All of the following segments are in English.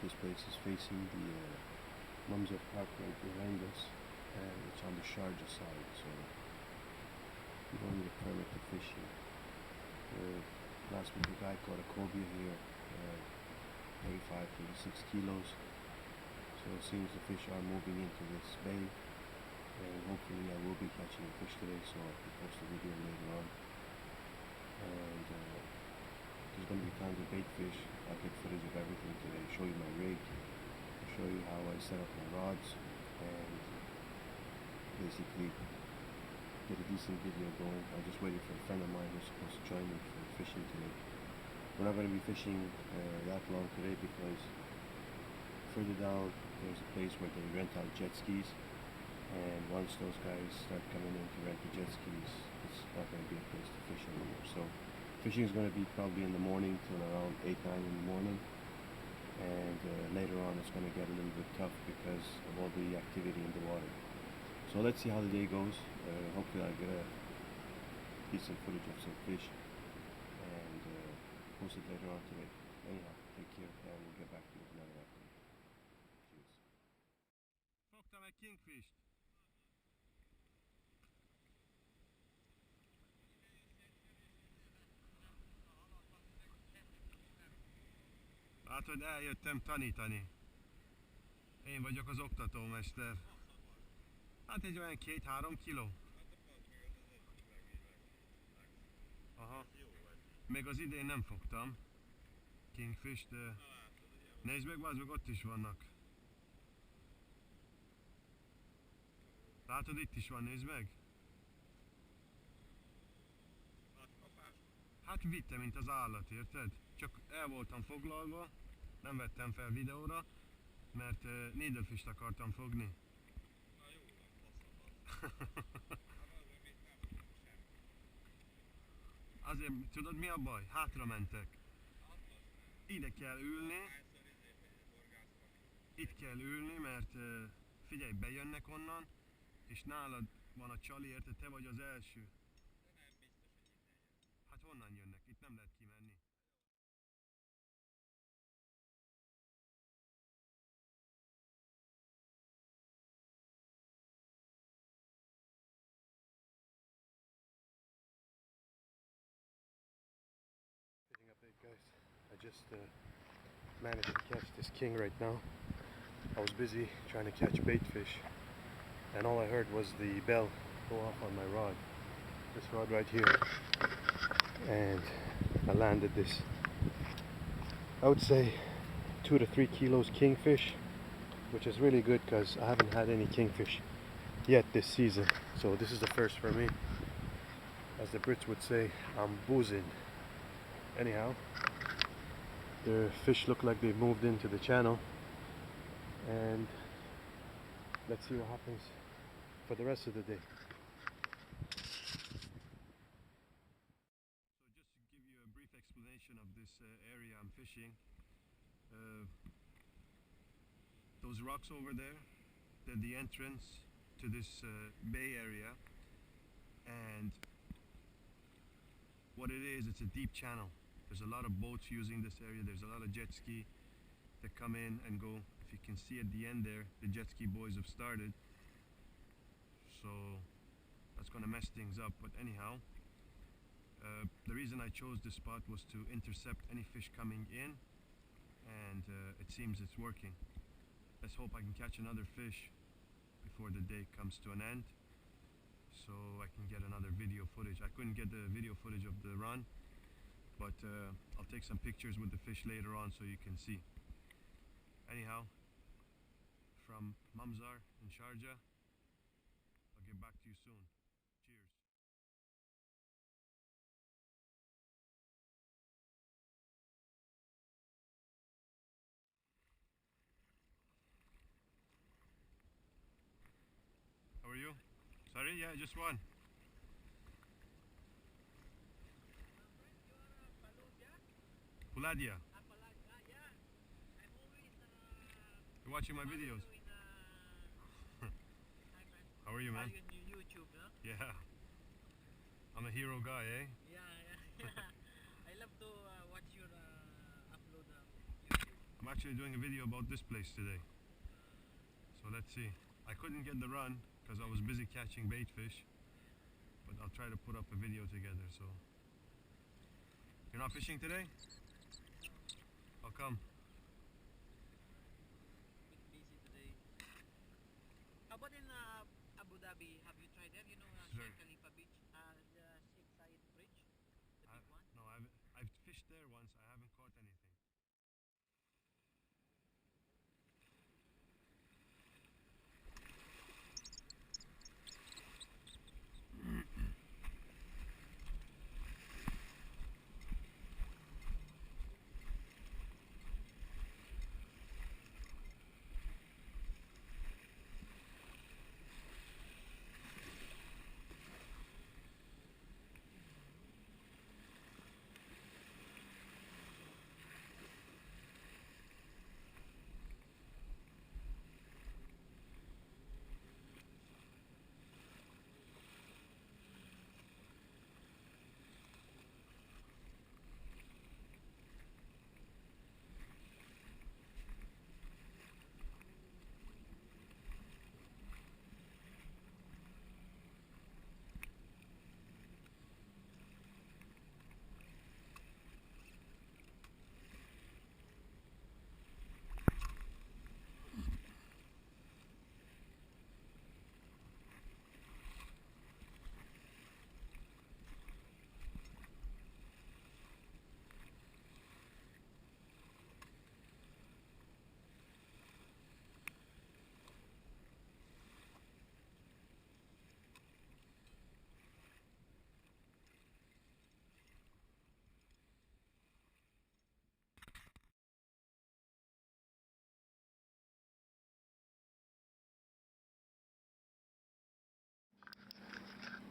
This place is facing the Mamzar Park right behind us, and it's on the Sharjah side, so you don't need a permit to fish here. Last week a guy caught a cobia here, 35, 36 kilos. So it seems the fish are moving into this bay, and hopefully I will be catching a fish today, so I can post a video later on. And there's going to be tons of bait fish. I'll get footage of everything today, show you my rig, show you how I set up my rods, and basically get a decent video going. I'm just waiting for a friend of mine who's supposed to join me for fishing today. We're not going to be fishing that long today because further down there's a place where they rent out jet skis, and once those guys start coming in to rent the jet skis, it's not going to be a place to fish anymore. So fishing is going to be probably in the morning till around 8, 9 in the morning, and later on it's going to get a little bit tough because of all the activity in the water. So let's see how the day goes. Hopefully I'll get a decent footage of some fish and post it later on today. Anyhow, take care, and we'll get back to you with another update. Cheers. Fogtam egy kingfisht. Látod, eljöttem tanítani. Én vagyok az oktatómester. Hát egy olyan 2-3 kiló. Aha. Még az idén nem fogtam kingfish, de nézd meg, bazd meg, ott is vannak. Látod, itt is van, nézd meg. Hát vitte, mint az állat, érted? Csak el voltam foglalva, nem vettem fel videóra, mert needlefish-t akartam fogni. Azért, tudod mi a baj? Hátra mentek. Ide kell ülni. Itt kell ülni, mert figyelj, bejönnek onnan, és nálad van a csali, érted? Te vagy az első. Hát honnan jönnek? Itt nem lehet kimenni. Fishing update, guys. I just managed to catch this king right now. I was busy trying to catch bait fish, and all I heard was the bell go off on my rod. This rod right here. And I landed this, I would say 2 to 3 kilos kingfish, which is really good because I haven't had any kingfish yet this season. So this is the first for me. As the Brits would say, I'm boozing. Anyhow, the fish look like they've moved into the channel, and let's see what happens for the rest of the day. So just to give you a brief explanation of this area I'm fishing. Those rocks over there, they're the entrance to this bay area, and what it is, it's a deep channel. There's a lot of boats using this area. There's a lot of jet ski that come in and go. If you can see at the end there, the jet ski boys have started. So that's going to mess things up. But anyhow, the reason I chose this spot was to intercept any fish coming in, and it seems it's working. Let's hope I can catch another fish before the day comes to an end, so I can get another video footage. I couldn't get the video footage of the run, but I'll take some pictures with the fish later on so you can see. Anyhow, from Mamzar in Sharjah, I'll get back to you soon. Cheers. How are you? Sorry, yeah, just one. Puladia. You're watching my videos. How are you, man? YouTube, no? Yeah. I'm a hero guy, eh? Yeah. I love to watch your upload YouTube. I'm actually doing a video about this place today. So let's see. I couldn't get the run because I was busy catching bait fish, but I'll try to put up a video together. So you're not fishing today? How come? Bit busy today. How about in Abu Dhabi? Have you tried that? You know, Sure. Sheikh Khalifa Beach, the Sheikh Zayed Bridge, the big one. No, I've fished there once. I haven't caught anything.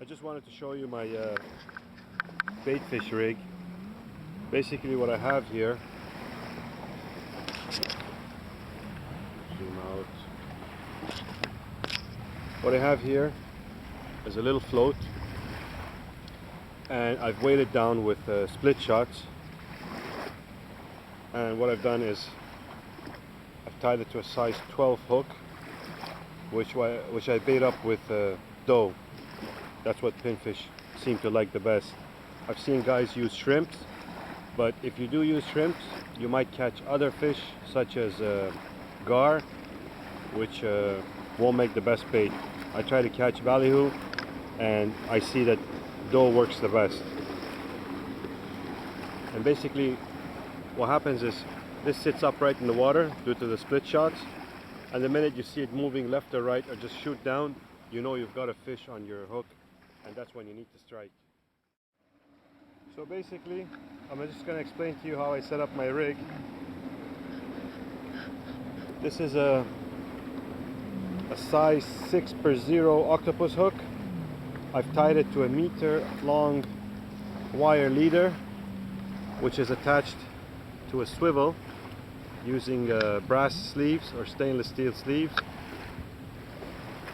I just wanted to show you my bait fish rig. Basically what I have here, zoom out. What I have here is a little float, and I've weighted it down with split shots, and what I've done is I've tied it to a size 12 hook, which I bait up with dough. That's what pinfish seem to like the best. I've seen guys use shrimps, but if you do use shrimps, you might catch other fish such as gar, which won't make the best bait. I try to catch ballyhoo, and I see that dough works the best. And basically what happens is this sits upright in the water due to the split shots, and the minute you see it moving left or right or just shoot down, you know you've got a fish on your hook, and that's when you need to strike. So basically, I'm just going to explain to you how I set up my rig. This is a size 6x0 octopus hook. I've tied it to a meter long wire leader, which is attached to a swivel using brass sleeves or stainless steel sleeves.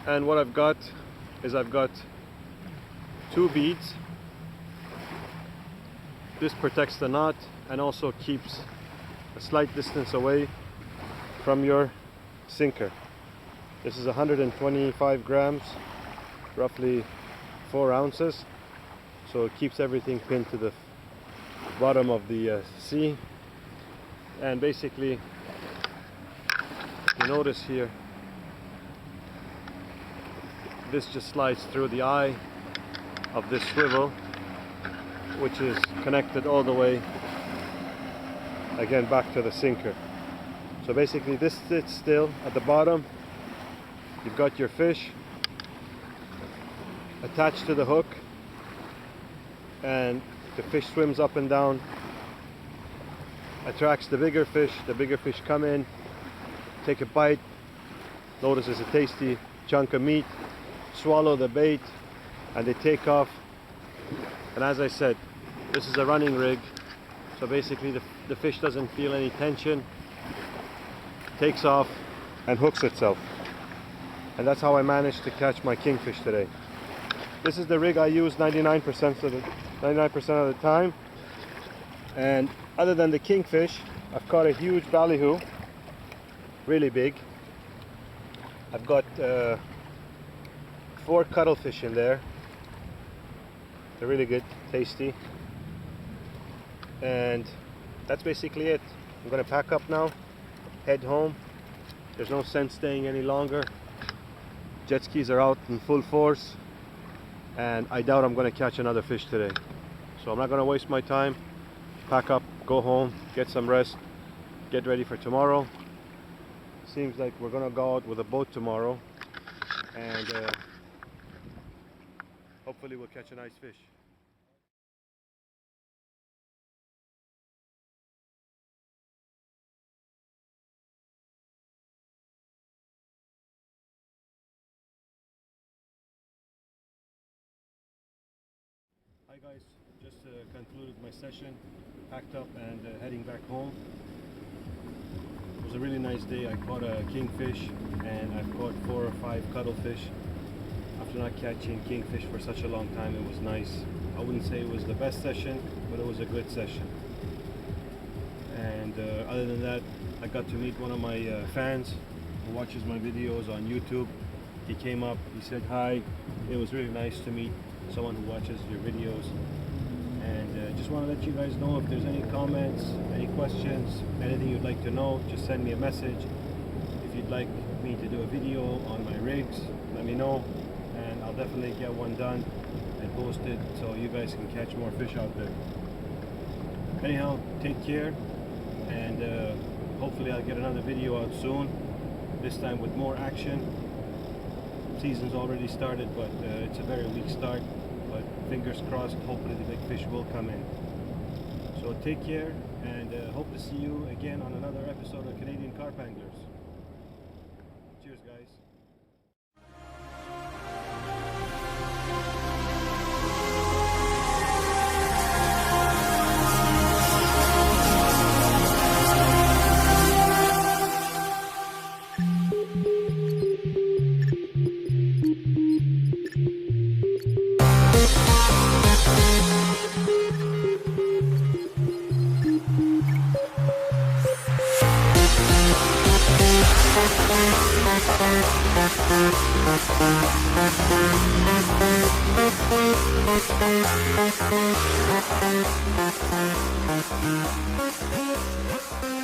And what I've got is I've got 2 beads. This protects the knot and also keeps a slight distance away from your sinker. This is 125 grams, roughly 4 ounces, so it keeps everything pinned to the bottom of the sea. And basically, you notice here, this just slides through the eye of this swivel, which is connected all the way again back to the sinker. So basically this sits still at the bottom. You've got your fish attached to the hook, and the fish swims up and down, attracts the bigger fish come in, take a bite, notice it's a tasty chunk of meat, swallow the bait, and they take off. And as I said, this is a running rig, so basically the fish doesn't feel any tension, takes off and hooks itself. And that's how I managed to catch my kingfish today. This is the rig I use 99% of the time. And other than the kingfish, I've caught a huge ballyhoo really big. I've got 4 cuttlefish in there. They're really good, tasty. And that's basically it. I'm gonna pack up now, head home. There's no sense staying any longer. Jet skis are out in full force, and I doubt I'm gonna catch another fish today. So I'm not gonna waste my time. Pack up, go home, get some rest, get ready for tomorrow. Seems like we're gonna go out with a boat tomorrow, and hopefully we'll catch a nice fish. Hi guys, just concluded my session, packed up and heading back home. It was a really nice day. I caught a kingfish and I've caught 4 or 5 cuttlefish. After not catching kingfish for such a long time, it was nice. I wouldn't say it was the best session, but it was a good session. And other than that, I got to meet one of my fans who watches my videos on YouTube. He came up, he said hi. It was really nice to meet someone who watches your videos. And just want to let you guys know, if there's any comments, any questions, anything you'd like to know, just send me a message. If you'd like me to do a video on my rigs, let me know, and I'll definitely get one done and post it so you guys can catch more fish out there. Anyhow, take care, and hopefully I'll get another video out soon, this time with more action. Season's already started, but it's a very weak start, but fingers crossed, hopefully the big fish will come in. So take care, and hope to see you again on another episode of Canadian Carp Anglers. Cheers guys. Thank you.